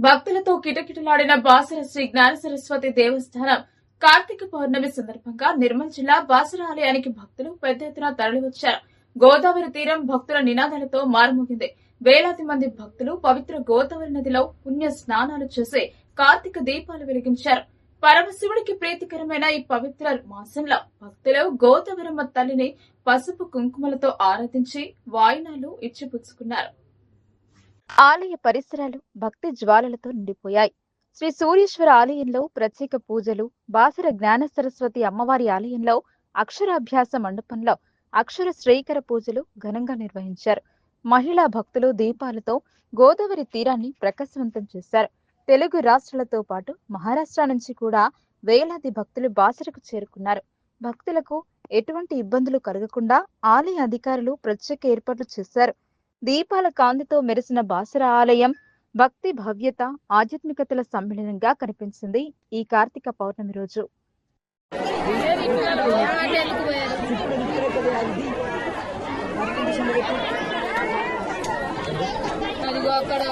భక్తులతో కిటకిటలాడిన బాసర శ్రీ జ్ఞాన సరస్వతి దేవస్థానం కార్తీక పౌర్ణమి సందర్భంగా నిర్మల్ జిల్లా బాసర ఆలయానికి భక్తులు పెద్ద ఎత్తున తరలివచ్చారు. గోదావరి తీరం భక్తుల నినాదాలతో మారుమోగింది. వేలాది మంది భక్తులు పవిత్ర గోదావరి నదిలో పుణ్య స్నానాలు చేసి కార్తీక దీపాలు వెలిగించారు. పరమశివుడికి ప్రీతికరమైన ఈ పవిత్ర మాసంలో భక్తులు గోదావరమ్మ తల్లిని పసుపు కుంకుమలతో ఆరాధించి వాయినాలు ఇచ్చిపుచ్చుకున్నారు. ఆలయ పరిసరాలు భక్తి జ్వాలలతో నిండిపోయాయి. శ్రీ సూర్యేశ్వర ఆలయంలో ప్రత్యేక పూజలు, బాసర జ్ఞాన సరస్వతి అమ్మవారి ఆలయంలో అక్షరాభ్యాస మండపంలో అక్షర శ్రీకర పూజలు ఘనంగా నిర్వహించారు. మహిళా భక్తులు దీపాలతో గోదావరి తీరాన్ని ప్రకాశవంతం చేశారు. తెలుగు రాష్ట్రాలతో పాటు మహారాష్ట్ర నుంచి కూడా వేలాది భక్తులు బాసరకు చేరుకున్నారు. భక్తులకు ఎటువంటి ఇబ్బందులు కలగకుండా ఆలయ అధికారులు ప్రత్యేక ఏర్పాట్లు చేశారు. దీపాల కాంతితో మెరిసిన బాసర ఆలయం భక్తి భవ్యత ఆధ్యాత్మికతల సమ్మేళనంగా కనిపించింది ఈ కార్తీక పౌర్ణమి రోజు. అక్కడ